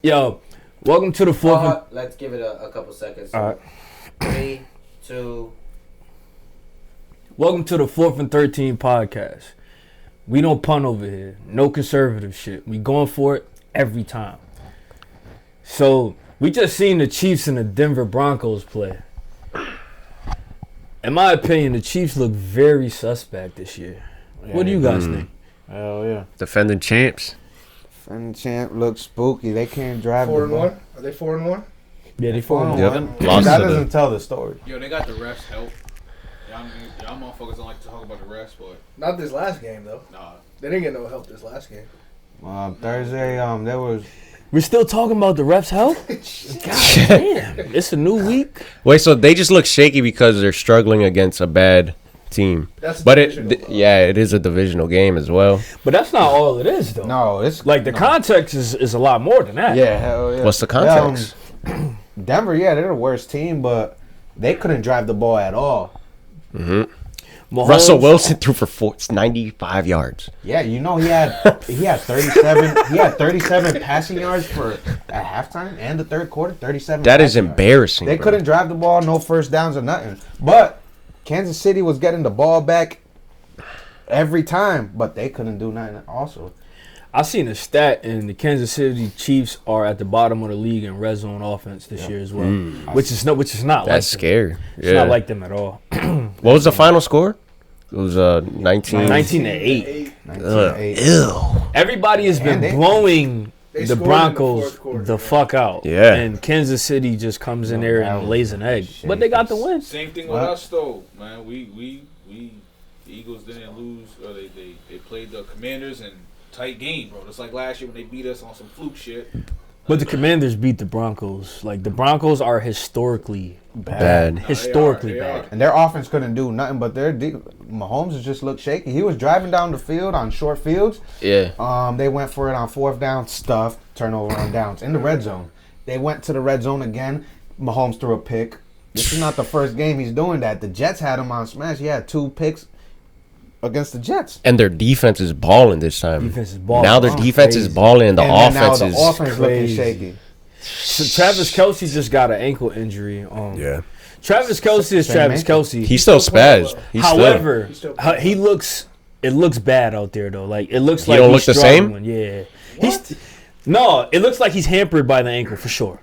Yo, welcome to the fourth. Let's give it a couple seconds. All right. 3, 2. Welcome to the 4th and 13 podcast. We don't punt over here. No conservative shit. We going for it every time. So we just seen the Chiefs and the Denver Broncos play. In my opinion, the Chiefs look very suspect this year. What do you guys think? Hell yeah. Defending champs. And champ looks spooky. They can't drive 4-1? Are they 4-1? Yeah, they 4-1. Yep. That doesn't tell the story. Yo, they got the refs help. Y'all motherfuckers don't like to talk about the refs, but Not this last game, though. nah. They didn't get no help this last game. Thursday, there was. We're still talking about the refs' help? God damn. It's a new week. Wait, so they just look shaky because they're struggling against a bad team. That's But divisional, it is a divisional game as well. But that's not all it is, though. No, it's. Like, the context is a lot more than that. Yeah, hell yeah. What's the context? Denver, yeah, they're the worst team, but they couldn't drive the ball at all. Mahomes, Russell Wilson threw for 95 yards. Yeah, you know he had 37. He had 37 passing yards at halftime and the third quarter. 37. That is passing yards. embarrassing. They bro. couldn't drive the ball, no first downs or nothing. But Kansas City was getting the ball back every time, but they couldn't do nothing also. I seen a stat, and the Kansas City Chiefs are at the bottom of the league in red zone offense this year as well, which is not That's like them. scary. It's Yeah. not like them at all. What was the final score? It was 19. 19-8. 19-8. Ew. Everybody has been And they- blowing They the scored in the Broncos fourth quarter, the yeah. fuck out. Yeah. And Kansas City just comes in there and lays an egg, but they got the win. Same thing with What? us though, man. We the Eagles didn't lose, or they played the Commanders in tight game, bro. Just like last year when they beat us on some fluke shit. But the Commanders beat the Broncos. Like, the Broncos are historically Bad. historically They are. bad. And their offense couldn't do nothing, but Mahomes just looked shaky. He was driving down the field on short fields. Yeah. They went for it on fourth down, stuffed, turnover on downs in the red zone. They went to the red zone again. Mahomes threw a pick. This is not the first game he's doing that. The Jets had him on smash. He had 2 picks against the Jets. And their defense is balling this time. Defense is balling. Now their Oh, defense is crazy. balling and the And then now offense the is offense looking crazy. shaky. So Travis Kelce just got an ankle injury. Yeah. Travis Kelce is Same Travis ankle. Kelce. He's still spazzed. He's However, He's still- he looks. It looks bad out there though. Like, it looks He like don't he's look the same? struggling. Yeah. No, it looks like he's hampered by the ankle for sure.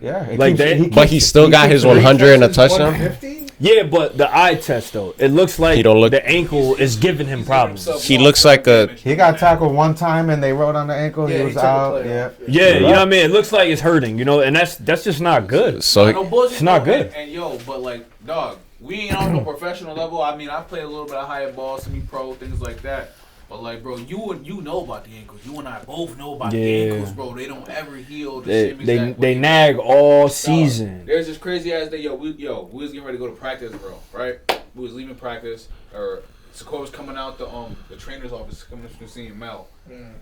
Yeah, it Like keeps- that- he But he still got his 100 and a touchdown. 150? Yeah, but the eye test though, it looks like He don't look- the ankle is giving him problems. He looks like a He got tackled one time and they wrote on the ankle. Yeah, he he was took a out. play Yeah. off. Yeah, you know what I mean. It looks like it's hurting, you know, and that's just not good. so No bullshit. It's not though, good. And yo, but like, dog, we ain't on no professional level. I mean, I played a little bit of higher ball, semi-pro, things like that. But like, bro, you know about the ankles. You and I both know about the Yeah. ankles, bro. They don't ever heal the They same exact way. nag all Dog, season. There's this crazy ass day, we was getting ready to go to practice, bro. Right? We was leaving practice, or Sokoa was coming out the trainer's office, coming from seeing Mel.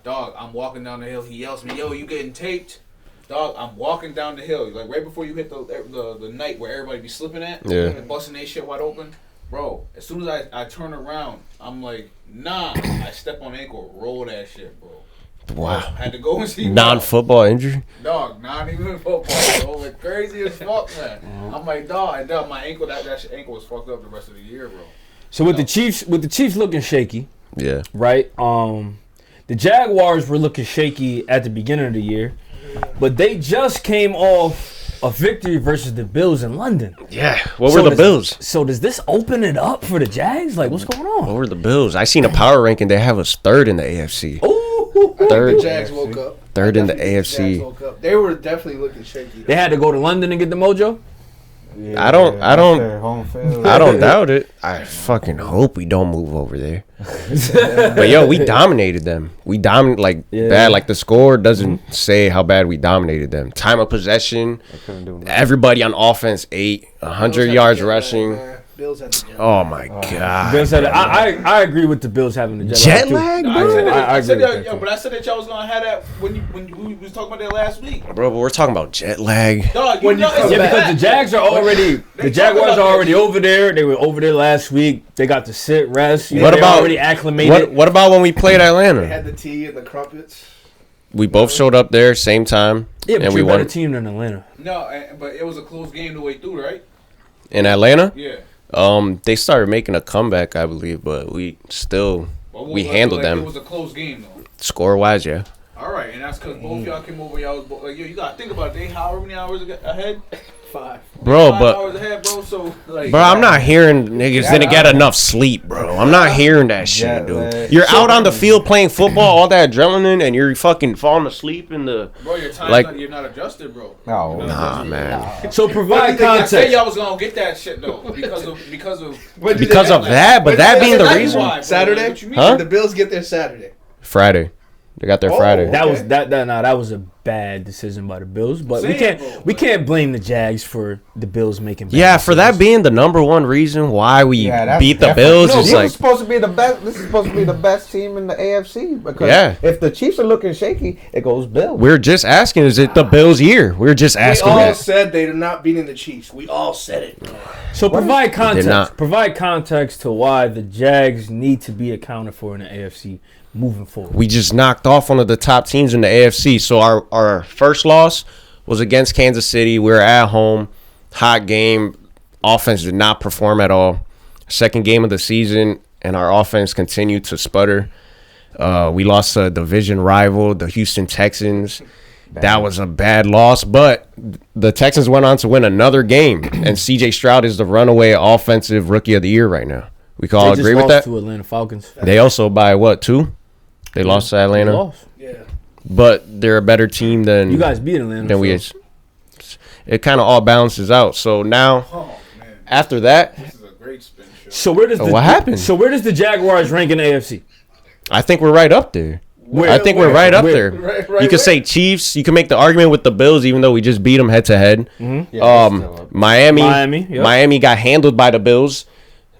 Dog, I'm walking down the hill. He yells at me, "Yo, you getting taped?" Dog, I'm walking down the hill, like right before you hit the night where everybody be slipping at, Yeah. and busting their shit wide open. Bro, as soon as I turn around, I'm like, nah. I step on the ankle, roll that shit, bro. wow. Had to go and see Non-football injury. Dog, not even football, bro. Like crazy as fuck, man. I'm like, dog, my ankle, that ankle was fucked up the rest of the year, bro. So with the Chiefs looking shaky, Yeah. right? The Jaguars were looking shaky at the beginning of the year, but they just came off a victory versus the Bills in London. Yeah. What were the Bills? So does this open it up for the Jags? Like, what's going What on? were the Bills? I seen a power ranking. They have us third in the AFC. Ooh, Third. The Jags woke up. Third in the Definitely AFC. Jags woke up. They were definitely looking shaky. they had to go to London and get the mojo. Yeah, I don't- that's their home field. I don't doubt it. I fucking hope we don't move over there. But yo, we dominated them. We dominated bad. Like the score doesn't say how bad we dominated them. Time of possession. Couldn't do nothing. Everybody on offense 100 yards rushing. Bills had the jet lag. Oh my god. Bills had I agree with the Bills having the Jet too. lag, I bro. said that, I I said agree with that, that, yo, but I said that y'all was gonna have that when we was talking about that last week. Bro, but we're talking about jet lag. Dog, When you know, come it's Yeah, a because fact. the Jags are already They Jaguars talk about are already that. over there. They were over there last week. They got to sit, rest. What They're about- already acclimated? What about when we played They Atlanta? had the tea and the crumpets. We both showed up there same time, Yeah, but and you're we a better won team than Atlanta. No, but it was a close game the way through, right? in Atlanta. Yeah. They started making a comeback, I believe, but we still we handled them It was a close game though. score wise. Yeah, All right, and that's because both y'all came over. Y'all was like, yo, you gotta think about it. They however many hours ahead. 5. bro. 5 But hours ahead, bro. So like, bro, I'm not hearing niggas didn't get enough sleep, bro. I'm not hearing that shit, dude. You're out on the field playing football, all that adrenaline, and you're fucking falling asleep in the. Bro, your time's like- not, you're not adjusted, bro. No. You're not Nah, adjusted. man. So I provide said context. y'all was gonna get that shit though because of Because of that, but When that did being they the get reason. Why, bro? Saturday? What you mean? Huh? The Bills get there Saturday. Friday, they got there Oh. Friday. That was Okay. that was a bad decision by the Bills, but we Same, can't bro, we but- can't blame the Jags for the Bills making bad Yeah, for that decisions. being the number one reason why we that's beat the definitely- Bills No, is this like is supposed to be the best. This is supposed to be the best team in the AFC because Yeah. if the Chiefs are looking shaky, it goes Bills. we're just asking, is it the Bills' year? We're just We asking all that. said they're not beating the Chiefs. We all said it. So provide context. not. Provide context to why the Jags need to be accounted for in the AFC moving forward. We just knocked off one of the top teams in the AFC. So our first loss was against Kansas City. We were at home, hot game. Offense did not perform at all. Second game of the season, and our offense continued to sputter. We lost a division rival, the Houston Texans. That was a bad loss, but the Texans went on to win another game, and C.J. Stroud is the runaway offensive rookie of the year right now. We can all They just agree with lost that. to Atlanta Falcons. They also by what, 2? They lost to They Atlanta, lost. Yeah. but they're a better team than You guys beat Atlanta. than we. so- It kind of all balances out. So now, Oh man, after that, this is a great spin show. So where does What happened? So where does the Jaguars rank in the AFC? I think we're right up there. I think we're right up there. Right, You could say Chiefs. You can make the argument with the Bills, even though we just beat them head to head. Miami. Yep. Miami got handled by the Bills,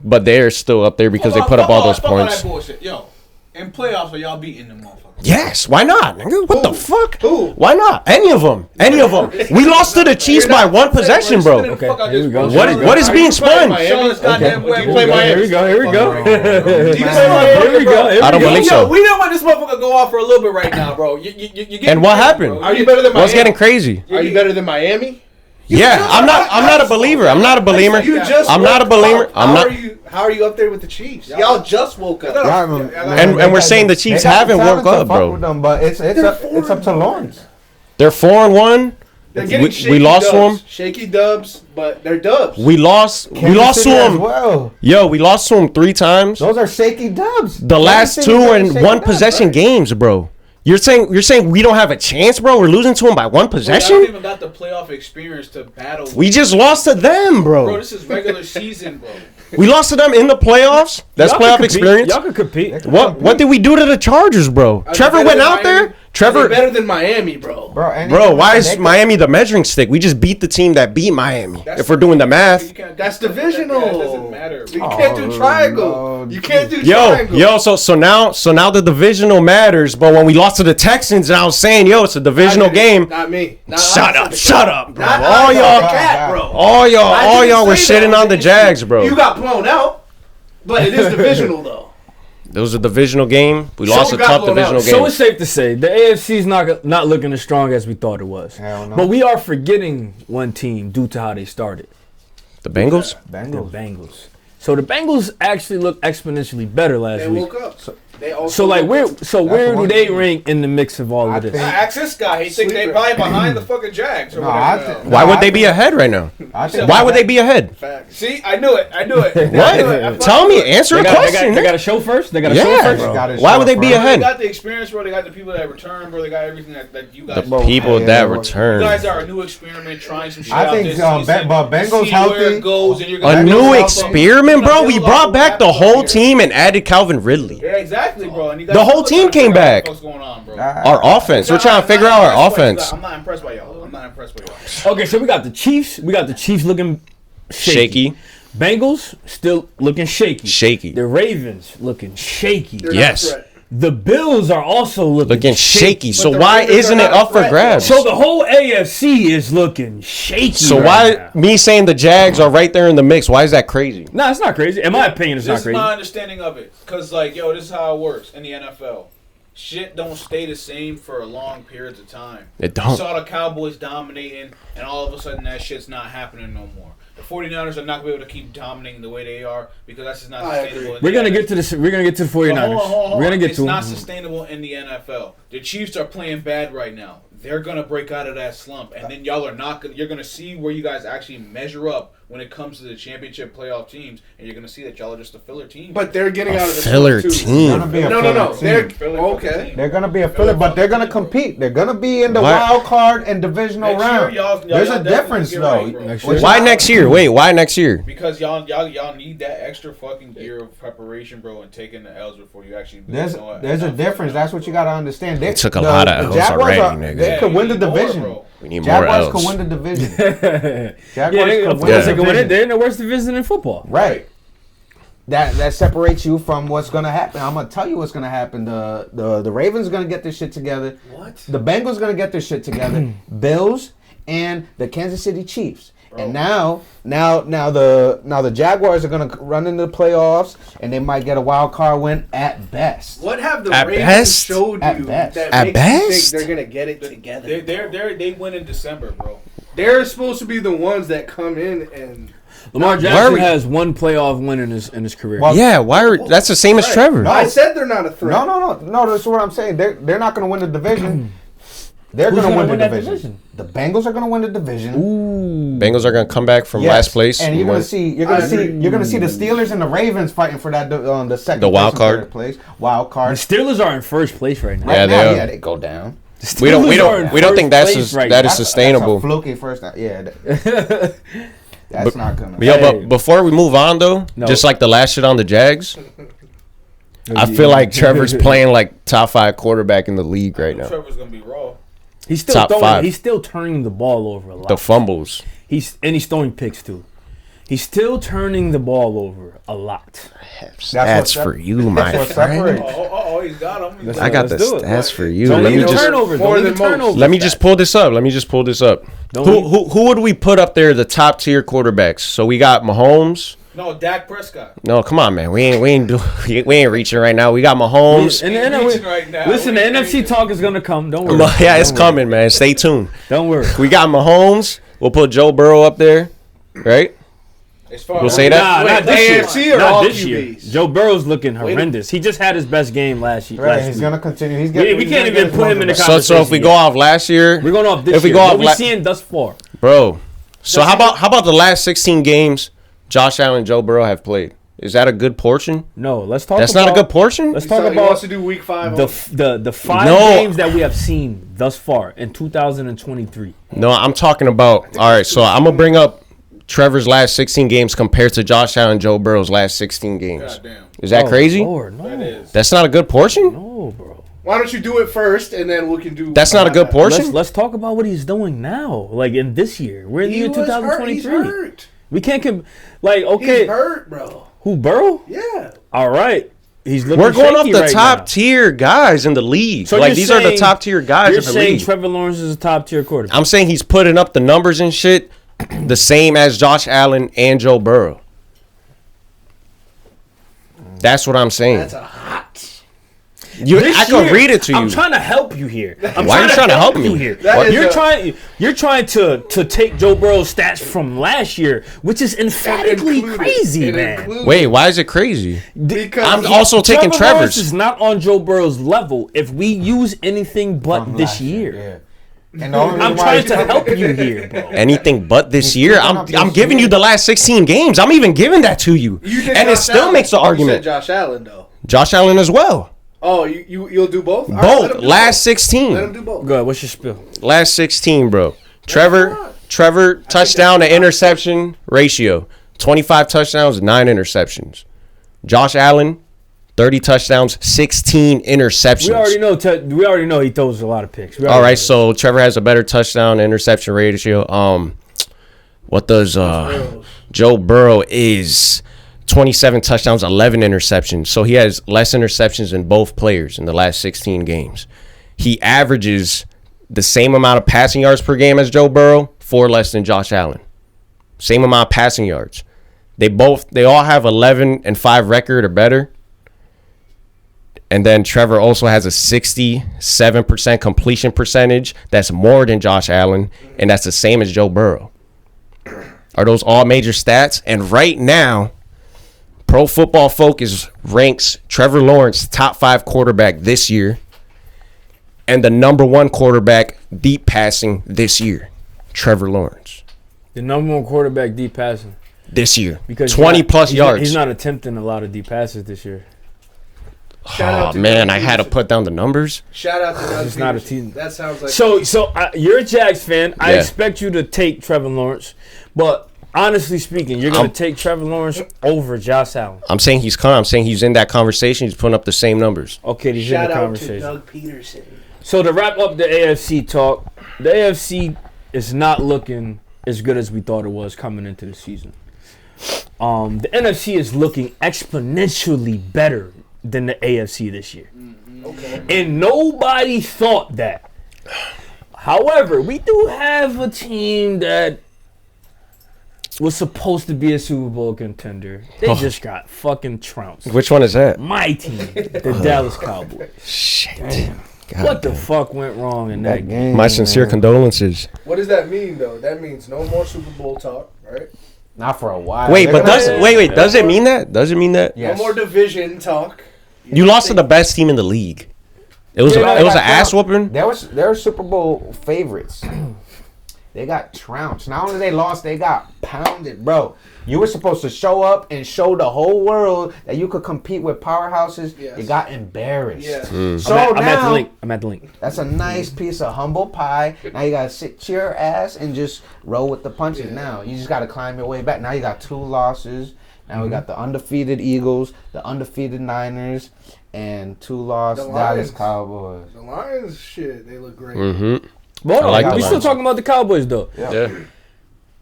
but they're still up there because they put up all those points. That bullshit. Yo, in playoffs, are y'all beating them motherfuckers? Yes, why not, nigga? What the fuck? Who? Why not? Any of them. Any of them. We lost to the Chiefs by one possession, bro. Okay, here we go. What is being spun? Show this goddamn Okay. web. You play Miami. Here we go. Here we go. Do you play Miami? Here we go. Here I don't we go. believe so. We don't want this motherfucker to go off for a little bit right now, bro. You And what happened? Are you better than Miami? What's getting crazy? Are you better than Miami? Yeah, I'm not a believer. I'm not a believer. You just I'm not a woke believer. up. I'm not. How are you up there with the Chiefs? Y'all just woke up. And we're saying the Chiefs haven't woke up, bro. Them, but it's up to Lawrence. They're 4-1. They're getting We shaky lost to dubs. them. Shaky dubs, but they're dubs. We lost. We Kansas lost to City as them. well. Yo, we lost to them 3 times. Those are shaky dubs. The last Kansas 2 City's and shaky 1 dubs, possession right? games, bro. You're saying we don't have a chance, bro? We're losing to them by 1 I don't possession? even got the playoff experience to battle. We just lost to them, Bro, bro. this is regular season, bro. We lost to them in the playoffs. That's Y'all could playoff compete. experience. Y'all could compete. What did we do to the Chargers, bro? Are they Trevor better went than out Miami? there. Trevor, They're better than Miami, bro. bro, why is Miami the measuring stick? We just beat the team that beat Miami. If we're doing the math. That's divisional. That doesn't matter. You can't do triangle. no. You can't do Yo, triangle. so now the divisional matters, but when we lost to the Texans, and I was saying, yo, it's a divisional game. Not me. Not Shut up, bro. Not All y'all, cat, bro. all I y'all didn't were say that. shitting on the Jags, bro. You got blown out, but it is divisional though. It was a divisional game. We lost a got tough blown out. divisional So game. it's safe to say the AFC is not looking as strong as we thought it was. Hell no. But we are forgetting one team due to how they started. The Bengals? The Bengals. So the Bengals actually look exponentially better last They week. woke up. They also So like where the do one they thing. rank in the mix of all I of this? think- Ask this guy. He think they Sleeper. probably behind the fucking Jags. Or No, whatever I now. think- Why No, would I they be think- ahead right now? I think Why would they be ahead? Facts. See, I knew it. I knew it. What? Tell me. Answer They a got, question. they got a show first. They got a show Yeah, first. They gotta Why show would they up, be bro. They ahead? got the experience, bro. They got the people that return, bro. They got everything that you guys. The people yeah, that bro. You return. guys are a new experiment, trying some shit I out think, this but season. Bengals See healthy. where it goes, and you're A gonna new build off of- experiment, bro. you're We gonna brought build back off the of whole here. team and added Calvin Ridley. Yeah, exactly, bro. And you guys The whole still team trying to came figure out back. What's going on, bro? Our offense. We're trying to figure out our offense. I'm not impressed by y'all. I'm not impressed by y'all. Okay, so we got the Chiefs. We got the Chiefs looking shaky. Shaky. Bengals still looking shaky. Shaky. The Ravens looking shaky. They're not a Yes. threat. The Bills are also looking Shaky. So the why Ravens isn't are it not a up for threat, grabs? So the whole AFC is looking shaky. So right why now. me saying the Jags are right there in the mix? Why is that crazy? Nah, it's not crazy. In my opinion, it's This not is crazy. my understanding of it. Cause like, yo, this is how it works in the NFL. shit don't stay the same for long periods of time. It You don't. saw the Cowboys dominating, and all of a sudden that shit's not happening no more. The 49ers are not going to be able to keep dominating the way they are because that's just not I sustainable. agree. in We're the gonna NFL. get to this. We're gonna get to the 49ers. Hold on. We're gonna get it's to not them. sustainable in the NFL. The Chiefs are playing bad right now. They're gonna break out of that slump, and then y'all are not. You're gonna see where you guys actually measure up when it comes to the championship playoff teams, and you're gonna see that y'all are just a filler team. But they're getting out of the Filler slump, too. team. Gonna be a No. filler They're team. Filler okay. They're gonna be a filler, but they're gonna compete. They're gonna be in the What? wild card and divisional Next year, round. y'all There's a definitely difference get though. right, bro. Next year. Why next year? Wait, why next year? Because y'all need that extra fucking year of preparation, bro, and taking the L's before you actually. There's a difference. That's what you gotta understand. It took a lot of L's Jaguars already, nigga. They could win the you need more, division. bro. We need more Jaguars L's. could win the division. Yeah, Jaguars they, could of win course the they can win it. division. They're in the worst division in football. Right. That separates you from what's gonna happen. I'm gonna tell you what's gonna happen. The Ravens gonna get this shit together. What? The Bengals gonna get this shit together. Bills and the Kansas City Chiefs. And now the Jaguars are gonna run into the playoffs, and they might get a wild card win at best. What have the At Ravens best? showed At you best. that At makes you think best? they're gonna get it together? They win in December, bro. They're supposed to be the ones that come in and Lamar Why Jackson are we- has one playoff win in his career. Well, Yeah, why are that's the same as Right. Trevor? No. I said they're not a threat. No. That's what I'm saying. They're not gonna win the division. They're Who's gonna gonna win the win that division. The Bengals are gonna win the division. Ooh. Bengals are gonna come back from Yes. last place. and you're win. gonna see you're gonna see the Steelers and the Ravens fighting for that the second The wild place and card. third place. Wild The card. Steelers are in first place right now. Right Yeah, now, they are. yeah, they go down. The We don't Steelers are in think first that's place right that now. is sustainable. That's a fluky first. Yeah, that's not gonna. Yo, Hey. but before we move on though, No. just like the last shit on the Jags, I feel like Trevor's playing like top 5 quarterback in the league right now. Trevor's gonna be raw. He's still top throwing. 5. He's still turning the ball over a lot. The fumbles. He's throwing picks too. He's still turning the ball over a lot. That's for you, my what friend. separates. Oh, he's got him. Let's- I got the let's do it. stats for you. Don't Let leave me the just turnovers. more Don't leave than the most. turnovers. let me just pull this up. Don't Who would we put up there the top tier quarterbacks? So we got Mahomes. No, Dak Prescott. No, come on, man. We ain't reaching right now. We got Mahomes. And Ain't then reaching right now. listen, the We ain't NFC reaching. talk is gonna come. Don't worry. Yeah, it's Don't worry. coming, man. Stay tuned. Don't worry. We got Mahomes. We'll put Joe Burrow up there, right? As far We'll as- say that? Nah, Wait, not this AFC year. or Not all this year. QBs? Joe Burrow's looking horrendous. He just had his best game last year. Right, last he's week. gonna continue. He's We getting. can't he's gonna even get his put him in the numbers So if we go off last year, We're going off this If we year. go What off we la- seeing thus far? bro. So how about the last 16 games Josh Allen and Joe Burrow have played? Is that a good portion? No, let's talk. That's about, not a good portion. Let's He talk wants about to do week 5. the 5 No. games that we have seen thus far in 2023. No, I'm talking about. All right, so I'm gonna bring up Trevor's last 16 games compared to Josh Allen and Joe Burrow's last 16 games. Goddamn. Is that Oh, crazy? Lord, no, That is. That's not a good portion. no, bro. Why don't you do it first and then we can do? That's not a good portion. Let's talk about what he's doing now. Like in this year, we're in the He year was hurt. He's 2023. hurt. We can't like okay, He's hurt, bro. who Burrow? Yeah. All right, he's looking. We're going off shaky the right top now. tier guys in the league. So like you're these are the saying- top tier guys You're in the saying league. Trevor Lawrence is a top tier quarterback? I'm saying he's putting up the numbers and shit the same as Josh Allen and Joe Burrow. That's what I'm saying. That's a hot. This I can year, read it to you. I'm trying to help you here. Why are you trying to help me? you here? That is You're a- trying to take Joe Burrow's stats from last year, which is emphatically Included. crazy, It man. included- Wait, why is it crazy? Because I'm also taking Trevor Lawrence Trevor's. is not on Joe Burrow's level if we use anything but this year. Yeah. And the only I'm reason why trying he's- to help you here, bro. Anything but this year. picking up I'm this giving you year. the last 16 games. I'm even giving that to you. You did And it Josh still Allen. makes the You said argument. Josh Allen though. Josh Allen as well. Oh, you'll do both. All right, let Both. him do Last both. 16. Let him do both. Go ahead, what's your spiel? Last 16, bro. Trevor touchdown to interception ratio. 25 touchdowns, 9 interceptions. Josh Allen, 30 touchdowns, 16 interceptions. We already know he throws a lot of picks. All right, so Trevor has a better touchdown to interception ratio. What does Joe Burrow is 27 touchdowns, 11 interceptions. So he has less interceptions than both players in the last 16 games. He averages the same amount of passing yards per game as Joe Burrow, 4 less than Josh Allen. Same amount of passing yards. They all have 11-5 record or better. And then Trevor also has a 67% completion percentage. That's more than Josh Allen, and that's the same as Joe Burrow. Are those all major stats? And right now, Pro Football Focus ranks Trevor Lawrence top 5 quarterback this year and the number 1 quarterback deep passing this year. Trevor Lawrence. The number 1 quarterback deep passing. This year. Because 20 plus yards. He's not attempting a lot of deep passes this year. Shout out Oh, to man, Doug I had to Peterson. put down the numbers. Shout out to Doug It's not a Peterson. team. That sounds like So you're a Jags fan. I Yeah. expect you to take Trevor Lawrence. But honestly speaking, you're going to take Trevor Lawrence over Josh Allen. I'm saying he's calm. I'm saying he's in that conversation. He's putting up the same numbers. Okay, he's in shout the out to conversation. Doug Peterson. So to wrap up the AFC talk, the AFC is not looking as good as we thought it was coming into the season. The NFC is looking exponentially better than the AFC this year. Okay. And nobody thought that. However, we do have a team that was supposed to be a Super Bowl contender. They just got fucking trounced. Which one is that? My team, the Dallas Cowboys. Shit. God What the damn. fuck went wrong in that game? My sincere condolences. What does that mean, though? That means no more Super Bowl talk, right? Not for a while. Wait, They're but gonna- does it mean that? Does it mean that? Yes. No more division talk. You lost to the best team in the league. It was Yeah, it was they an got ass trounced. whooping. They were Super Bowl favorites. They got trounced. Not only they lost, they got pounded, bro. You were supposed to show up and show the whole world that you could compete with powerhouses. Yes. You got embarrassed. Yes. So I'm at the now link. I'm at the link. that's a nice piece of humble pie. Now you gotta sit your ass and just roll with the punches. Yeah. Now you just gotta climb your way back. Now you got 2 losses. Now Mm-hmm. we got the undefeated Eagles, the undefeated Niners, and 2 lost The Dallas Lions. Cowboys. The Lions, shit, they look great. Mm-hmm. But hold I on, like the we still Lions. talking about the Cowboys though. Yeah.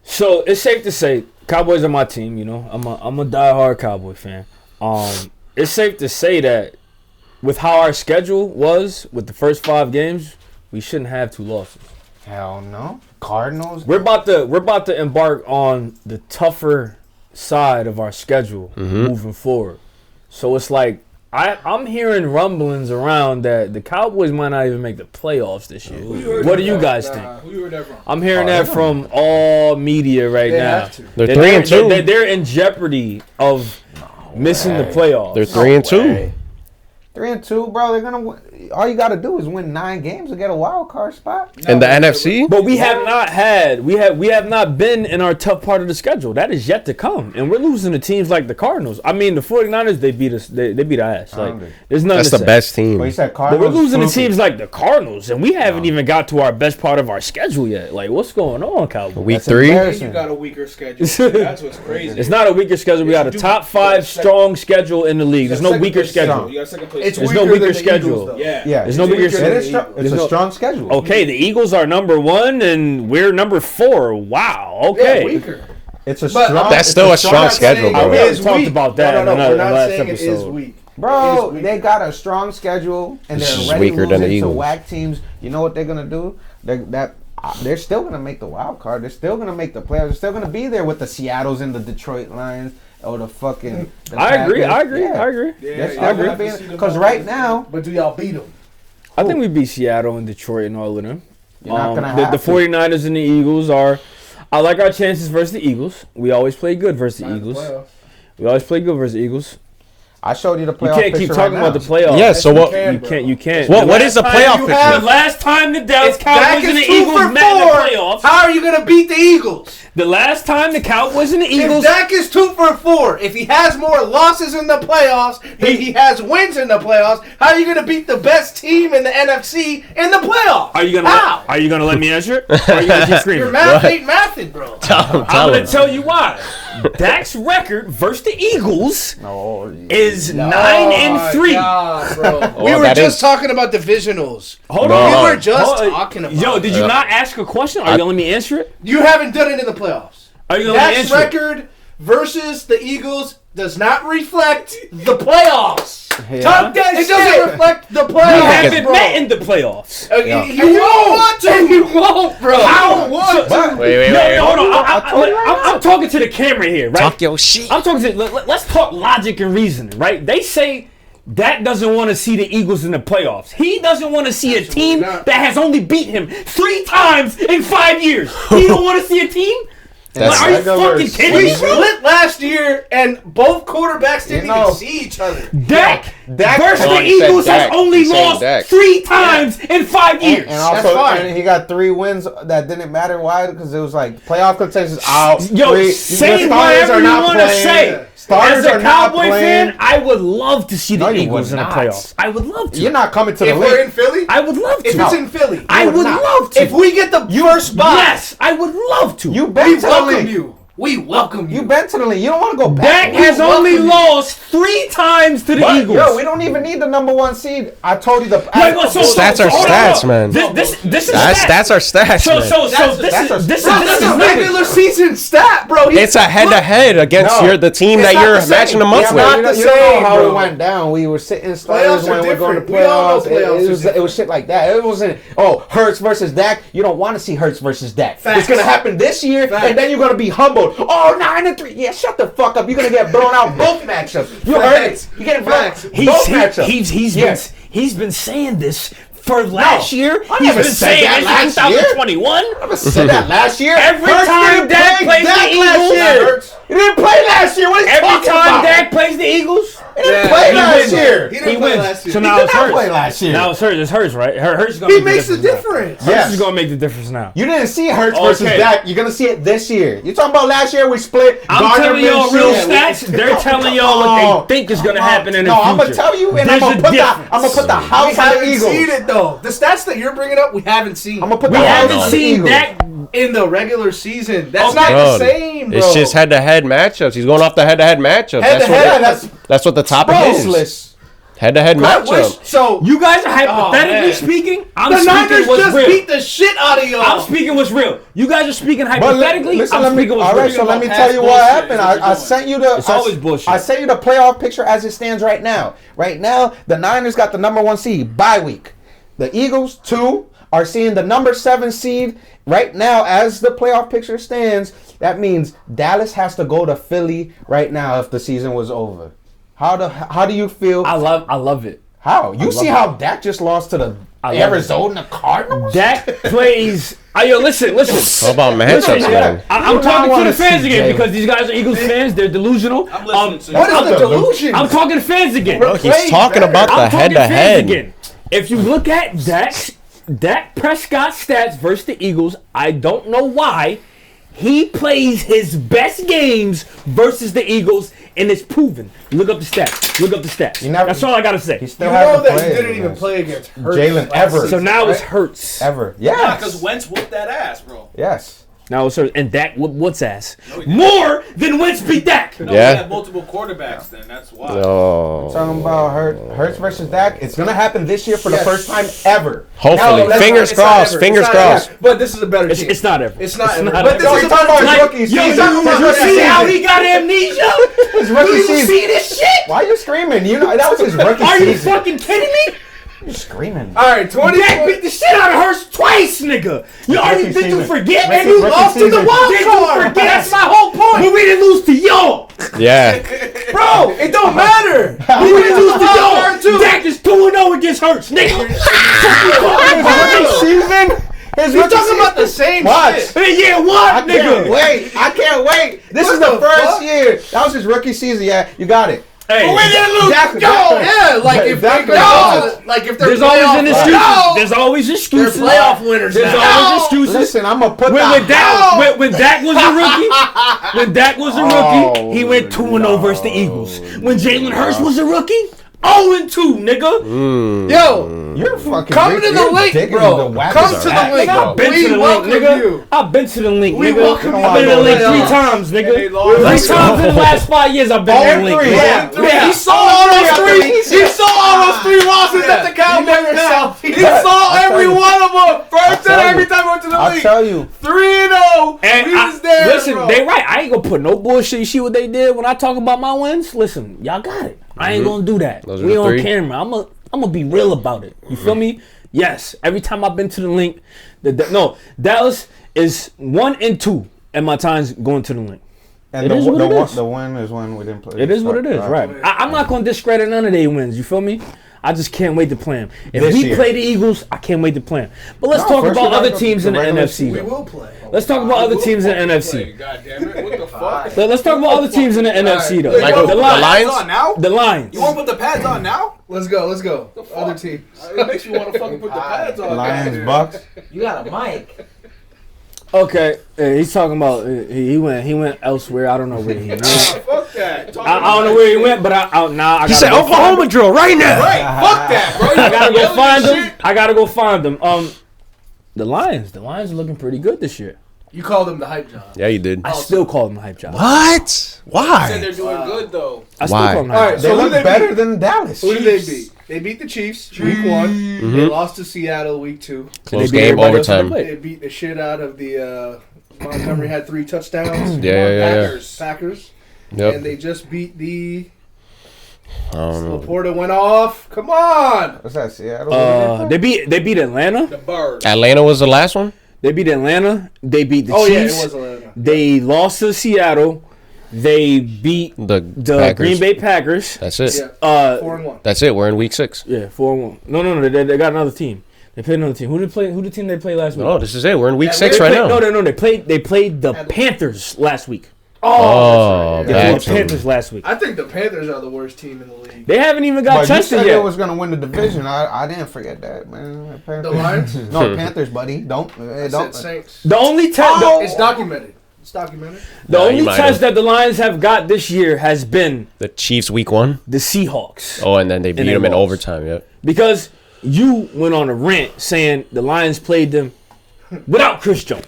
So it's safe to say Cowboys are my team. You know, I'm a diehard Cowboy fan. It's safe to say that with how our schedule was with the first 5 games, we shouldn't have 2 losses. Hell no. Cardinals. We're about to embark on the tougher side of our schedule moving forward. So it's like I'm hearing rumblings around that the Cowboys might not even make the playoffs this year. What do you guys think? Who you heard that from? I'm hearing that from all media right They now. have to. They're 3-2. They're in jeopardy of missing the playoffs. They're 3-2. 3-2, bro. They're gonna win. All you gotta do is win 9 games to get a wild card spot. In the NFC? But we have not been in our tough part of the schedule. That is yet to come, and we're losing to teams like the Cardinals. I mean, the 49ers, they beat us. They beat our ass. Like, there's nothing. That's to the say. best team. Well, you said But Cardinals. we're losing to fluky. teams like the Cardinals, and we haven't even got to our best part of our schedule yet. Like, what's going on, Cowboys? Week That's 3? embarrassing. You got a weaker schedule. That's what's crazy. It's not a weaker schedule. We got a Dude, top you 5 got strong schedule in the league. There's no second weaker place schedule. strong. You got second place. It's There's weaker no weaker than the schedule. Eagles, though. Yeah. Yeah, There's no It's weaker weaker than It the is strong. Eagles. It's There's a no- strong schedule. Okay, the Eagles are number 1, and we're number 4. Wow. Yeah, Okay. weaker. It's a But strong. That's it's still a I'm strong not schedule, saying bro. it We is already talked weak. about that No, in we're not last saying it is episode. weak. Bro, It is they weak. got a strong schedule, and This they're is already weaker than the losing to Eagles. whack teams. You know what they're gonna do? They're still gonna make the wild card. They're still gonna make the playoffs. They're still gonna be there with the Seattles and the Detroit Lions or the fucking. The I agree. Packers. Yeah. I agree. They're still I agree. gonna be in because right now But do y'all beat them? I think we beat Seattle and Detroit and all of them. you're not gonna the have to. 49ers and the Eagles are. I like our chances versus the Eagles. We always play good versus the Eagles. We always play good versus the Eagles. I showed you the You playoff can't keep picture talking right about now. the playoffs. Yeah, so what? You can't. You can't. What is the playoff The picture? last time the Dallas If Dak Cowboys is and the 2 Eagles for met in the 4, playoffs. how are you gonna beat the Eagles? The last time the Cowboys and the If Eagles. Dak is 2 for 4, if he has more losses in the playoffs than he has wins in the playoffs, how are you gonna beat the best team in the NFC in the playoffs? Are you gonna? How? Are you gonna let me answer it? Or are you gonna keep Your screaming? math ain't mathing, bro. I'm gonna tell you why. Dak's record versus the Eagles is 9-3. God, bro. Oh, We were that just is- talking about divisionals. Hold No. on. We were just Hold on. talking about Yo, did you not ask a question? Are you gonna let me answer it? You haven't done it in the playoffs. Are you gonna let me Dak's answer it? record versus the Eagles does not reflect the playoffs. Yeah. It doesn't reflect the We playoffs, haven't bro. met in the playoffs. You won't want to. You won't, bro. How? You want to. Wait, No, hold on. I told you right I'm talking to the camera here, right? Talk your shit. I'm talking to. Let's talk logic and reasoning, right? They say Dak doesn't want to see the Eagles in the playoffs. He doesn't want to see a team not. that has only beat him 3 times in 5 years. He don't want to see a team? That's Are you regular fucking kidding We me, bro? split last year, and both quarterbacks didn't You know. even see each other. Dak Dak- versus Oh, the he said Eagles has Dak. only He said lost Dak. 3 times in 5 years. And also, That's fine. and he got 3 wins that didn't matter. Why? Because it was like playoff contentions out. Yo, 3. say The starters whatever are you not want to playing. say. Starters As a are not Cowboy playing. fan, I would love to see the No, you Eagles would in the not. playoffs. I would love to. You're not coming to the If we're in league. Philly, I would love to. if it's in Philly, I would would not. love to. if we get the first spot, Yes, I would love to. You we been to the welcome league. you. We welcome you. You been to the league. You don't want to go Dak back. has only welcome you. lost 3 times to the But, Eagles. yo, we don't even need the number 1 seed. I told you the. Wait, what, so- Stats are hold on, stats, hold on. man. This is Stats are stats, So man. this That's is a regular season stat, bro. It's a head-to-head against No, the team it's that not you're the same. matching them up It's with. not You the don't know same, how bro. it went down. We were sitting Playoffs starters are when we're going to different. We all know playoffs. playoffs It was are shit like that. It wasn't, Hurts versus Dak. You don't want to see Hurts versus Dak. Facts. It's going to happen this year, Facts. and then you're going to be humbled. Oh, 9-3. Yeah, shut the fuck up. You're going to get blown out both matchups. You heard it. Facts. You're getting blown Facts. both matchups. He's Yes. been saying this for last year. I He's never been said saying that this last in year. 2021. I said that last year. Every Hurts time didn't Dak play plays the Dak Eagles, last year. Hurts. He didn't play last year. What are you Every talking time about? Dak plays the Eagles, He didn't Yeah, play he last wins. year. He he didn't play wins. last year. So He now did it's not Hurts. play last year. Now it's Hurts. It's Hurts, right? Hurts is gonna He make makes the now. difference. Yeah. Hurts is gonna make the difference now. You didn't see Hurts versus Okay. Dak. You're gonna see it this year. You talking about last year? We split. I'm Gardner telling y'all real Minshew. stats. They're telling y'all what they think is gonna happen in the No, future. I'm gonna tell you, and There's I'm a gonna put difference. the We house on the haven't Eagles. seen it though. The stats that you're bringing up, we haven't seen. I'm gonna put We the house haven't on the seen Eagles. Dak. in the regular season. That's Okay. not Bro, the same, bro. It's just head-to-head matchups. He's going off the head-to-head matchup. Head-to-head, That's what the topic is. Useless. Head-to-head I wish- matchup. So You guys are hypothetically man. speaking. I'm the speaking Niners what's just real. beat the shit out of y'all. I'm speaking what's real. You guys are speaking But hypothetically. listen, I'm let me. speaking what's All real. right, so let me Past tell you what bullshit happened. is what you're I doing. sent you the. It's always bullshit. I sent you the playoff picture as it stands right now. Right now, the Niners got the number 1 seed bye week. The Eagles 2 are seeing the number 7 seed right now as the playoff picture stands. That means Dallas has to go to Philly right now if the season was over. How do you feel? I love it. How you love see it. how Dak just lost to the I love Arizona Cardinals? Dak plays. Yo, listen. How about matchups, man? I'm You talking don't to the wanna fans see again Jalen. because these guys are Eagles fans. They're delusional. I'm listening to you. what is I'm the the- delusion? I'm talking to fans again. Bro, he's Play talking better. about the I'm talking fans head-to-head. again. If you look at Dak Prescott stats versus the Eagles, I don't know why he plays his best games versus the Eagles, and it's proven. Look up the stats. Look up the stats. You never- That's all I gotta say. He You still know hasn't that he played didn't even against play against Hurts Jalen last ever. season, So now it's right? Hurts. ever. Nah, Yes. because Wentz whooped that ass, bro. Yes. Now it's Hurts, and Dak what's ass No, he didn't. more than Wentz beat Dak. No, Yeah. we had multiple quarterbacks then. That's why. Oh. Talking about Hurts versus Dak. It's gonna happen this year for Yes. the first time ever. Hopefully. No, that's Fingers not- it's not crossed. ever. Fingers It's not crossed. ever. But this is a better team. It's not ever. It's not It's ever. not But ever. this is You're talking about like, rookie Yo, season. you see how he got amnesia? His rookie Do you season. see this shit? Why are you screaming? You know that was his rookie Are you season. fucking kidding me? You're screaming. All right, 20. Dak beat the shit out of Hurts twice, nigga. You Rookie did you season. forget? Rookie- And you rookie lost to the season. wild Did you card. forget? That's my whole point. But we didn't lose to y'all, Yeah. Bro, it don't matter. we didn't lose to y'all. Card too. Dak is 2-0 against Hurts, nigga. His rookie season. His You're rookie talking season. about the same Watch. shit. Hey, yeah, I what, can't nigga? wait. I can't wait. This What is the the first fuck? year. That was his rookie season. Yeah, you got it. Hey, We didn't lose. Dak- Yo, Dak- yeah, like if Dak- they Dak- like if they're there's always an excuse. No, There's always they're excuses. playoff winners There's now. always excuses. Listen, I'm gonna put When Dak, the when Dak was a rookie, when Dak was a rookie, he went 2-0 versus the Eagles. When Jalen Hurts was a rookie, 0-2, nigga. Yo, You're fucking. come to the you're link, digging bro. the wackest Come to the back, link. bro. I've been We to the link, welcome nigga. you. I've been to the link, We nigga. welcome you I've been to the link to the 3 playoffs. times, They nigga. lost. 3 times in the last 5 years I've been to the All link. three, nigga. yeah. Yeah, he saw all those three. He saw all those 3 losses that the Cowboys got. He saw every one of them. First and every time we went to the I'll league. tell you. 3-0. And We I- was there, listen, bro. they right. I ain't gonna put no bullshit. You see what they did when I talk about my wins? Listen, y'all got it. I ain't gonna do that. Those are We the on 3? camera. I'm gonna be real about it. You feel me? Yes. Every time I've been to the link, no, Dallas is 1 and 2 at my times going to the link. And It is what it is. the win is when we didn't play. It is what it is, right? I'm not going to discredit none of their wins. You feel me? I just can't wait to play them. If This we year. play the Eagles, I can't wait to play them. But let's No, talk first we about gotta other go teams to in the regular NFC. We though. will play. Let's talk about other teams in the NFC. God damn it! What the fuck? Let's talk about other teams in the NFC though. Like the the Lions. Lions? on now? The Lions. You want to put the pads on now? Let's go. Let's go. The fuck? Other teams. It makes me want to fucking put the pads on. Lions, Bucks. You got a mic. Okay, he's talking about he went elsewhere. I don't know where he went. Fuck that. I don't know where he went, but I He said Oklahoma drill right now. Right, fuck that, bro. I gotta go Yelling find and them. shit. I gotta go find them. The Lions are looking pretty good this year. You called them the hype job. Yeah, you did. I still call them the hype job. What? Said Why? they're doing good though. I still Why? call them the All hype right, job. They so who look they better beat? than Dallas. Who did they beat? They beat the Chiefs week 1. They lost to Seattle week 2. Close beat game, everybody else in the overtime. play. They beat the shit out of the Montgomery had 3 touchdowns. Yeah. Packers. And Yep. they just beat the I don't know. Laporta went off. Come on. What's that? Seattle. They beat Atlanta. The bird. Atlanta was the last one? They beat Atlanta. They beat the Oh yeah, Chiefs. it was Atlanta. They lost to Seattle. They beat The the Packers. Green Bay Packers. That's it. Yeah. Uh, 4-1. That's it. We're in week 6. yeah, 4-1. No. They got another team. They played another team. Who the team they played last week? No, this is it. We're in week Yeah, 6 They right played- now. No. They played the Panthers last week. Oh, They back played the to Panthers last week. I think the Panthers are the worst team in the league. They haven't even got But you tested said yet. they was gonna win the division. I didn't forget that, man. The Lions? No, Panthers, buddy. Don't. I Don't. said Saints. The only test, It's documented. It's documented. the Nah, you only might test have. that the Lions have got this year has been The Chiefs week 1. the Seahawks. Oh, and then they beat they them in lost. overtime. Yep. Because you went on a rant saying the Lions played them without Chris Jones.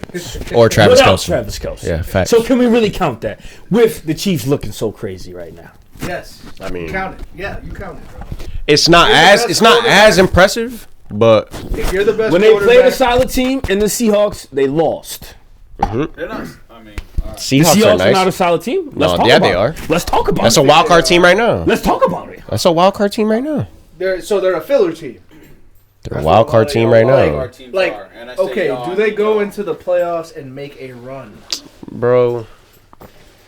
Or Travis without Kelce. Travis Kelce. Yeah, facts. So can we really count that with the Chiefs looking so crazy right now? Yes. I mean, Count it. Yeah, you count it, bro. it's not You're the as best it's not quarterback. as impressive, but If you're the best When they played a quarterback, solid team in the Seahawks, they lost. They're not. I mean, all right. The Seahawks Seahawks are are not a nice. solid team. No, talk yeah, about they it. are. Let's talk about That's it. a wild card team right now. Let's talk about it. That's a wild card team right now. they're a filler team. They're a wild card team right All now, our teams Like, are, and I say okay, y'all, do they go y'all. into the playoffs and make a run? bro.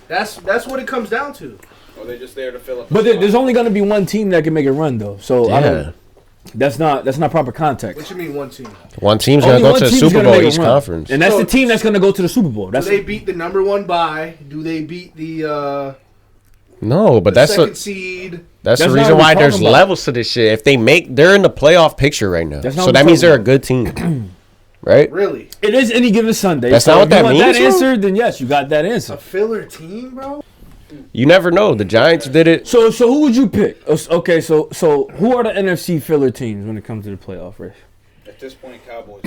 That's what it comes down to. Or they just there to fill up. But there's only going to be one team that can make a run, though. So I Yeah, don't. That's not proper What context. you mean one team? one team's gonna Only go one to the team's Super gonna Bowl make a East run. Conference. And that's So- the team that's going to go to the Super Bowl. Do That's they beat the number 1 bye? Do they beat the No, but that's second the seed? that's the That's not reason what why we're there's talking about. levels to this shit. If they're in the playoff picture right now, That's not so what that we're means they're a talking good team, right? Really? It is any given Sunday. That's so not what if that you want means, that bro? answer, then yes, you got that answer. A filler team, bro? You never know. The Giants did it. So who would you pick? Okay, so who are the NFC filler teams when it comes to the playoff race? At this point, Cowboys.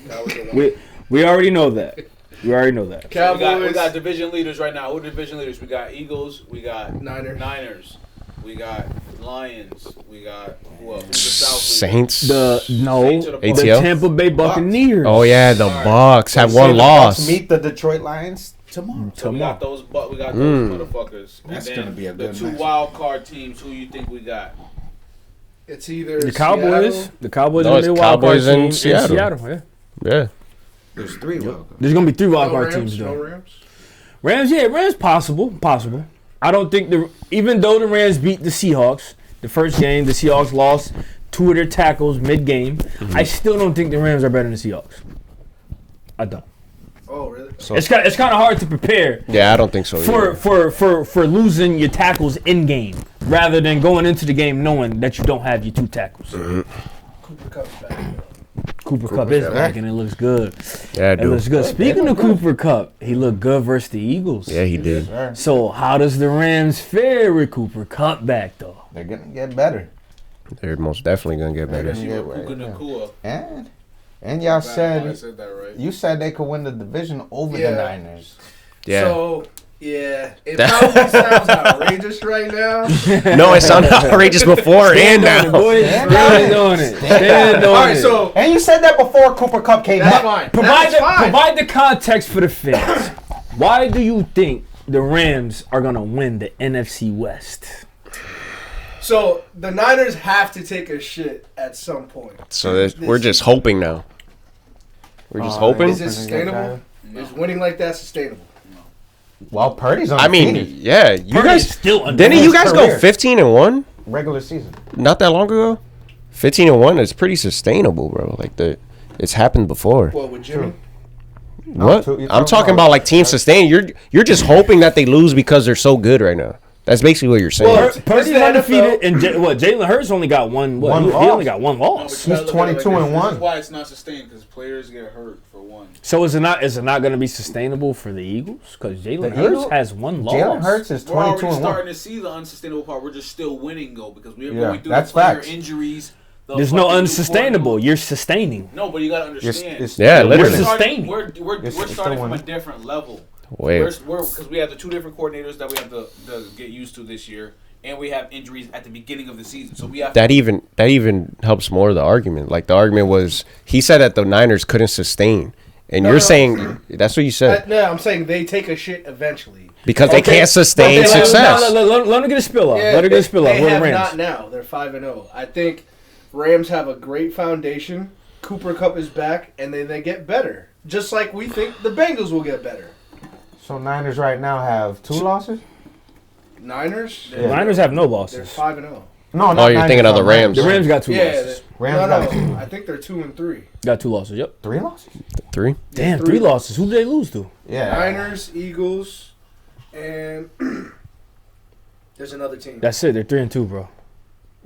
Cowboys are one. We already know that. We already know that. Cowboys. We got division leaders right now. Who are division leaders? We got Eagles. We got Niners. We got Lions. We got who else? Who's the South leader? Saints. Saints are the The ATL? Tampa Bay Buccaneers. Oh yeah, the Bucks have Say one the loss. Bucks meet the Detroit Lions tomorrow. So we got those motherfuckers. That's And gonna then be a the good 2 match. wild card teams. Who you think we got? It's either The Cowboys. Seattle- The Cowboys No, and it's the wild Cowboys card and team Seattle. Yeah. Yeah, There's 3 wild cards. There's gonna be 3 wild No card Rams. teams No though. Rams. Rams possible. I don't think even though the Rams beat the Seahawks, the first game, the Seahawks lost 2 of their tackles mid-game. I still don't think the Rams are better than the Seahawks. I don't. Oh, really? so It's kind of hard to prepare yeah, I don't think so. either. for losing your tackles in game rather than going into the game knowing that you don't have your 2 tackles. Cooper Cup's back. Cooper Kupp is back and it looks good. Yeah, It looks dude. good. Speaking of Cooper Kupp, he looked good versus the Eagles. Yeah, he did. So how does the Rams fare with Cooper Kupp back though? They're gonna get better. They're most definitely gonna get better. They're gonna get Puka better. Nakua. And y'all I said said that right. you said they could win the division over Yeah. the Niners. Yeah. So, yeah. It probably sounds outrageous right now. No, it sounded outrageous before and now. Boys, Stand stand on on it. Stand on All right, it. so And you said that before Cooper Kupp came that's back. fine. Provide That's fine. provide the context for the fans. Why do you think the Rams are gonna win the NFC West? So the Niners have to take a shit at some point. So we're just hoping now. We're just hoping. Is it sustainable? Is winning like that sustainable? Well, Purdy's I mean, undefeated. yeah, you Purdy guys is still didn't undefeated. you guys go Career. 15-1 Regular season. not that long ago? 15-1 is pretty sustainable, bro. Like it's happened before. What with Jimmy? What? you're I'm talking about like team sustain. You're just hoping that they lose because they're so good right now. That's basically what you're saying. Well, Purdy's It's the undefeated, NFL. and Jalen Hurts only got one. What? One He loss. only got one loss. He's 22-1. This is why it's not sustained because players get hurt for one. So is it not going to be sustainable for the Eagles? Because Jalen Hurts Eagles? has one loss. Jalen Hurts is We're already 22-1. starting to see the unsustainable part. We're just still winning though because we're Yeah, going through that's the player facts. injuries. the There's no fucking unsustainable. new You're sustaining. No, but you gotta understand. Yeah, We're literally. starting, Sustaining. we're It's starting from a winning. different level. Wait. Because we have the two different coordinators that we have to get used to this year, and we have injuries at the beginning of the season. So we have That even helps more the argument. Like the argument was he said that the Niners couldn't sustain, and No, you're no. saying that's what you said No, I'm saying they take a shit eventually. because they Okay, can't sustain but they- success. Let him get a spill out. Yeah, Let him get a spill out. They We're the have Rams. not now. They're 5-0. I think Rams have a great foundation. Cooper Kupp is back, and then they get better. Just like we think the Bengals will get better. So Niners right now have 2 losses? Niners, The Niners have no they're losses. 5-0. No, not Oh, you're Niners, thinking of the Rams. The Rams got 2 Yeah, losses. Rams got no. I think they're 2-3. Got 2 losses. Yep. 3 losses? 3. Damn, three 3 losses. Who did they lose to? Yeah. Niners, Eagles, and there's another team. That's it. They're 3-2, bro.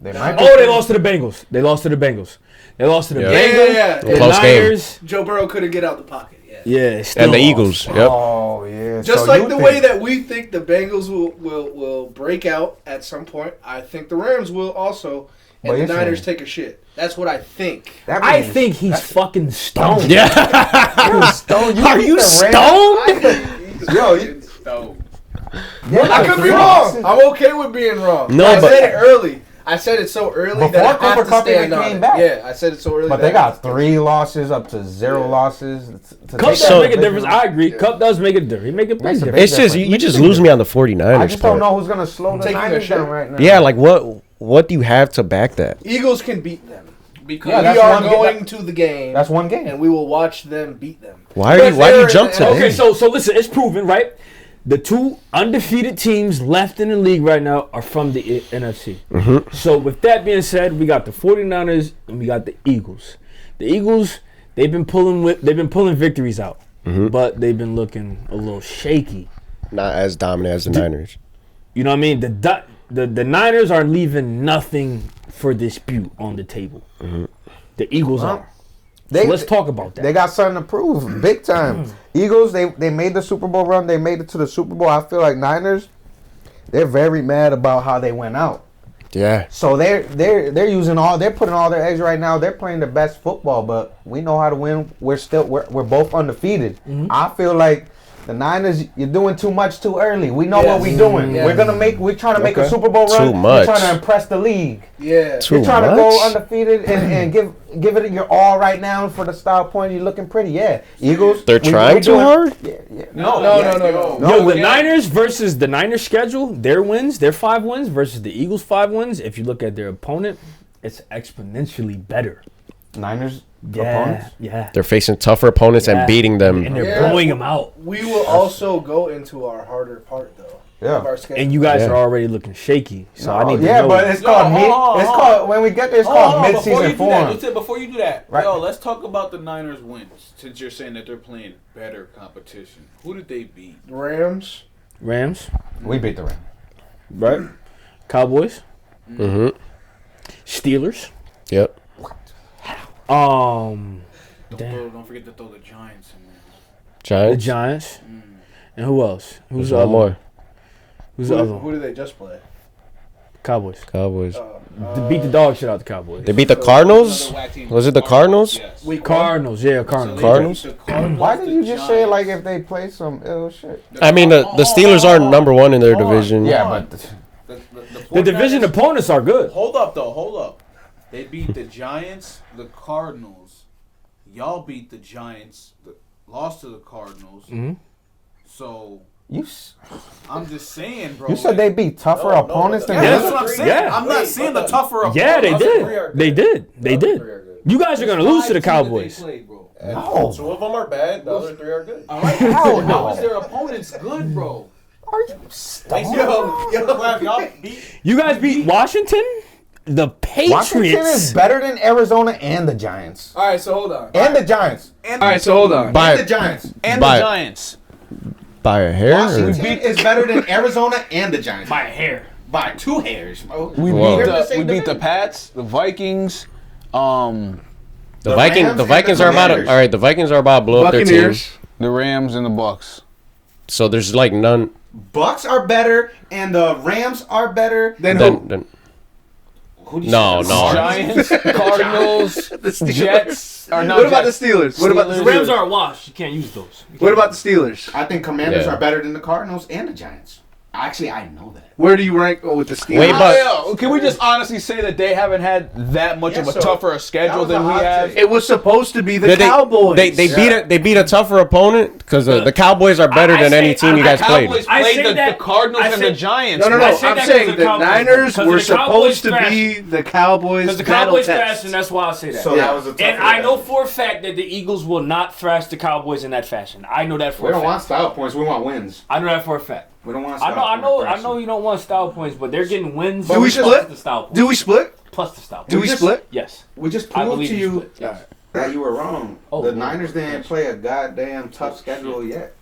They might be Oh, they lost to the Bengals. They lost to the Bengals. They lost to the Yeah. Bengals. Yeah. The Close game. Niners. Joe Burrow couldn't get out the pocket. Yeah. Yeah, still And the lost. Eagles. Yep. Oh, yeah. Just So like you the think- way that we think the Bengals will break out at some point, I think the Rams will also, What and you the Niners saying? take a shit. That's what I think. That I means- think he's fucking stoned. Yeah. Stoned. Are think you the Rams- stoned? Yo, you, So, yeah, I like could be 3 wrong. losses. I'm okay with being wrong. No, I but- said it early. I said it so early Before that I Cooper have to Kupp stand even on came it. back. Yeah, I said it so early. But that they I have got to- 3 losses up to 0 losses. To Cup take does that make a division- difference. I agree. Yeah. Cup does make a difference. He make a big Makes a difference. It's just you just lose me on the 49ers I just part. don't know who's gonna slow the Taking a Niners shit. down right now. Yeah, like what do you have to back that? Eagles can beat them. because Yeah, We that's are one game. going to the game, That's one game. and we will watch them beat them. Why Because do you they're jump in to the- them? Okay, so listen, it's proven, right? The 2 undefeated teams left in the league right now are from the NFC. So with that being said, we got the 49ers and we got the Eagles. The Eagles, they've been pulling victories out, but they've been looking a little shaky. Not as dominant as the Niners. You know what I mean? The Niners are leaving nothing for dispute on the table. The Eagles are. So let's talk about that. They got something to prove, big time. Eagles, they made the Super Bowl run. They made it to the Super Bowl. I feel like Niners, they're very mad about how they went out. Yeah. So they're putting all their eggs right now. They're playing the best football, but we know how to win. We're both undefeated. I feel like the Niners, you're doing too much too early. We know what we're doing. Yes. We're trying to make a Okay. Super Bowl run. Too much. We're trying to impress the league. Yeah. Too You're trying to much? go undefeated and give it your all right now for the style point. You're looking pretty, yeah. Eagles. They're trying too hard? Yeah. No. Yo, the Niners versus the Niners schedule, their wins, their 5 wins versus the Eagles' 5 wins. If you look at their opponent, it's exponentially better. Niners Yeah, opponents. yeah. They're facing tougher opponents Yeah. and beating them. And they're Yeah. blowing them out. We will also go into our harder part though. Yeah. Of our schedule. And you guys Yeah. are already looking shaky. So I need to yeah, know. but it's Yo, called hold on, it's hold called when we get there. It's called before you mid-season do form. that, before you do that, Right. yo, let's talk about the Niners' wins. Since you're saying that they're playing better competition, who did they beat? Rams. Rams, We beat the Rams. right? Cowboys, Mm-hmm. Steelers. Yep. Don't forget to throw the Giants in there. The Giants. Giants. And who else? Who's There's the one other more. one? Who's the other Who one? did they just play? Cowboys. Cowboys. They beat the dog shit out the Cowboys. They beat the Cardinals? Another whack team. Was it the Cardinals? Yes. Week Cardinals, yeah, Cardinals. So they Cardinals? beat the Cardinals, Why did the you just say it like Giants. if they play some ill shit? I mean, the Steelers are number 1 in their Hold on. division. Yeah, on. but The division 49ers opponents are good. Hold up, though. Hold up. They beat the Giants, the Cardinals. Y'all beat the Giants, lost to the Cardinals. Mhm. So you I'm just saying, bro. you said they beat tougher No, opponents but than Yeah, Yeah. that's what I'm saying. Yeah. I'm not saying the tougher opponents. Yeah, they three are did. They good. did. They The other did. three are good. You guys are gonna lose to the Five teams that Cowboys. they played, bro. And No. 2 of them are bad. The other 3 are good. All right. Hell no. How is their opponent? it's good, bro. You guys beat Washington? The Patriots. Washington is better than Arizona and the Giants. All right, so hold on. And the Giants. All right, so hold on. And By the Giants. And By- the Giants. by a hair. Or? Washington is better than Arizona and the Giants. By a hair. By 2 hairs, bro. We Whoa. beat the Pats, the Vikings, The The Vikings. Rams The and Vikings the are about to. Commanders. All right, the Vikings are about to blow up their team. Buccaneers. the Rams, and the Bucks. So there's like none. Bucks are better and the Rams are better. Then Then, who? then Who do you No, say? no. Giants, Cardinals, The Steelers. Jets. Or not What about the Jets. Steelers? What about the The Rams Steelers? are washed. You can't use those. What about the Steelers? I think Commanders Yeah. are better than the Cardinals and the Giants. Actually, I know that. Where do you rank with the Steelers? Wait, but- Oh, can we just honestly say that they haven't had that much of a so tougher schedule that was than a we hot have? take. It was supposed to be the They- Cowboys. They beat a tougher opponent because the Cowboys are better I than any say- team you I- guys played. Cowboys I played say the that- Cardinals I and say- the Giants. No, bro. I I say I'm that saying 'cause the the Cowboys- Niners because were the Cowboys supposed to be the Cowboys Because the battle Cowboys test. crashed, and that's why I say that. So that was a tough And I know for a fact that the Eagles will not thrash the Cowboys in that fashion. I know that for We a don't fact. want style points. We want wins. I know that for a fact. We don't want I style know points. you don't want style points, but they're getting wins. Do we plus split? the style points. Do we split? Plus the style points. Do we split? Yes. We just I proved believe to you you split. Yes. that you were wrong. Oh, the yeah. Niners didn't play a goddamn tough schedule yet.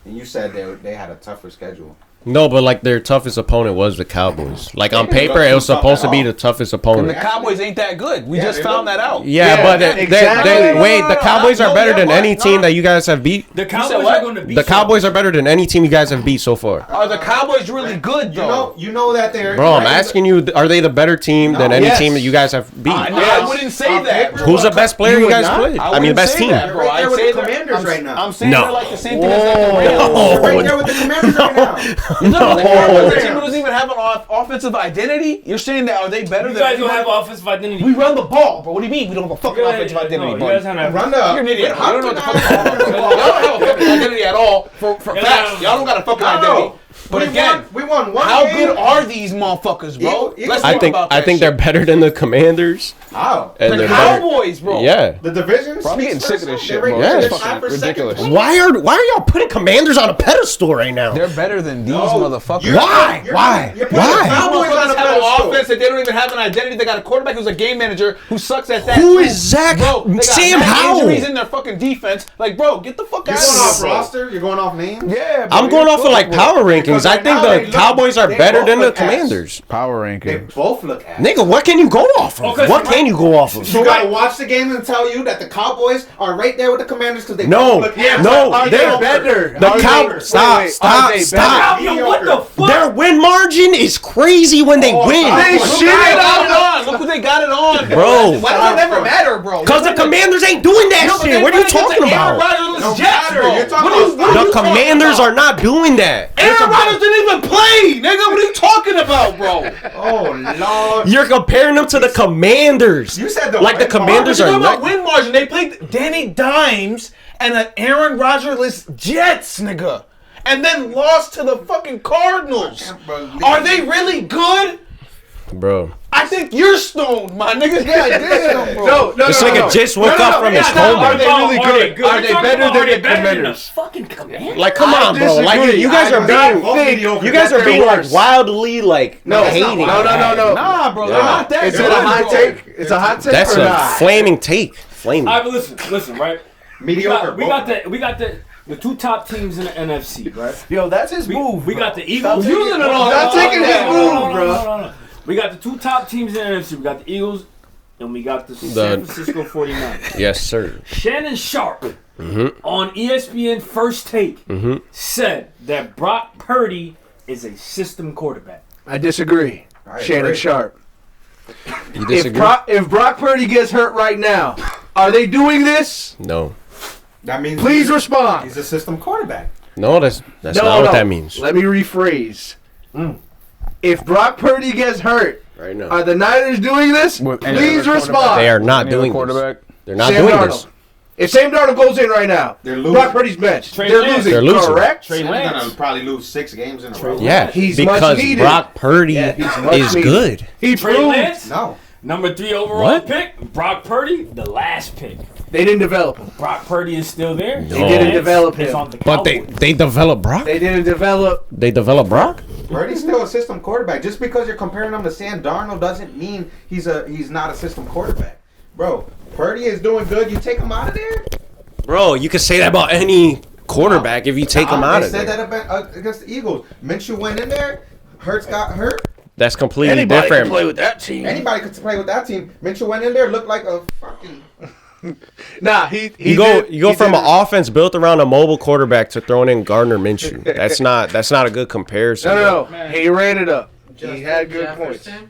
And you said they had a tougher schedule. No, but like their toughest opponent was the Cowboys. Like on They paper, look it was tough supposed to at be all. the toughest And the opponent. Cowboys ain't that good. We Yeah, just they found look- that out. Yeah, but exactly. wait, the Cowboys are better than any team that you guys have beat. The Cowboys what? are going to beat The Cowboys are better than any team you guys have beat so far. Are the Cowboys really good though? You know that they're. Bro, I'm asking you, are they the better team than any Yes. team that you guys have beat? I wouldn't say that. Bro. Who's the best player you would guys not? played? I mean, the wouldn't best say team. that, bro. Right there I'd with say the they're- Commanders I'm- right now. I'm saying No. they're like the same thing as like the Rams. You're right there with the Commanders right now. No, Oh. the team who doesn't even have an offensive identity. You're saying that are they better You than guys don't have anybody? offensive identity. We run the ball, bro. What do you mean we don't have a fucking You guys- offensive identity, no, bro? you guys don't have- Run the. You're an idiot. How You don't know what the can fuck I- you're talking about. Y'all don't have a fucking identity at all. For Yeah, facts, y'all don't got a fucking identity. But again, we won one how game. good are these motherfuckers, bro? Eagles- Let's I talk think about I that think shit. they're better than the Commanders. How? And The they're better. Cowboys, bro. Yeah. The division. Bro, I'm getting speaks sick of for this itself. shit, They're bro. ranked It's in the fucking top for second ridiculous. place. Why are y'all putting Commanders on a pedestal right now? They're better than these No, motherfuckers. you're- Why? you're- Why? you're putting Why? the Cowboys on a Motherfuckers have an pedestal. offense that they don't even have an identity. They got a quarterback who's a game manager who sucks at that. Who too. is Zach? Bro, they got Sam mad Howell. injuries in their fucking defense. Like, bro, get the fuck You're out going of off here, bro. roster. You're going off names. Yeah, bro, I'm going you're off of like cool, power bro. rankings. Because I right think now the they look- Cowboys are they better both than the look ass. Commanders. Power They rankings. both look ass. Nigga, what can you go off of? Okay, What so can you go off of? You gotta watch the game and tell you that the Cowboys are right there with the Commanders because they No, both look ass. no, Are they're better? The Are Cow- they- stop, wait, stop, are they stop. Yo, what the fuck? Their win margin is crazy when they win. They Look shit who they it got it on. on. Look who they got it on, Bro. Why does it never matter, bro? Because the Commanders ain't doing that shit. What are you talking about? No matter. You're talking The Commanders are not doing that. Aaron Rodgers didn't even play, nigga. What are you talking about, bro? Oh lord. You're comparing them to the Commanders. You said the Like the win Commanders You're are talking about not. win margin. They played Danny Dimes and an Aaron Rodgers-less Jets, nigga. And then lost to the fucking Cardinals. Are they really good? Bro. I think you're stoned, my nigga. Yeah, damn, bro. No, This nigga just woke up from his Are coma. they really good? Are Are they better than the Commanders? Fucking Commanders. Like, come on, bro. Like, disagree. you guys I are do being, not think you guys are that being they're like worse. wildly like hating. No. Nah, bro. They're not that Is good. it a hot bro. take? It's a hot take That's or a not? flaming take. Flaming. All right, but listen, right? Mediocre. We got the two top teams in the NFC, right? Yo, that's his move. We got the Eagles. taking using it all. Stop taking his move, bro. We got the two top teams in the NFC. We got the Eagles, and we got the San Francisco 49ers. Yes, sir. Shannon Sharp on ESPN First Take said that Brock Purdy is a system quarterback. I disagree. Shannon agree. Sharp. You disagree? If Brock Purdy gets hurt right now, are they doing this? No. That means Please respond. he's a system quarterback. No, that's not what that means. Let me rephrase. If Brock Purdy gets hurt, Right now. are the Niners doing this? Please respond. They are not doing this. They're not Sam doing Darnold. this. If Sam Darnold goes in right now, They're losing. Brock Purdy's bench. Trey They're Lance. losing. They're losing. Correct. Trey He's Lance. gonna probably lose 6 games in a row. Yeah, He's much because needed. Brock Purdy Yeah, he's much is needed. good. He Trey proved. Lance, No. number 3 overall What? pick. Brock Purdy, the last pick. They didn't develop him. Brock Purdy is still there. No. They didn't develop It's him. on the But Cowboys. they developed Brock. They didn't develop. They developed Brock. Purdy's still a system quarterback. Just because you're comparing him to Sam Darnold doesn't mean he's not a system quarterback. Bro, Purdy is doing good. You take him out of there? Bro, you can say that about any quarterback if you take him out of They said there. that about, against the Eagles. Minshew went in there. Hurts got hurt. That's completely Anybody different. can play with that team. Anybody could play with that team. Minshew went in there, looked like a fucking... Nah, he You go from an an offense built around a mobile quarterback to throwing in Gardner Minshew. That's not a good comparison. No. Man. He ran it up. Justin He had good points. Jefferson.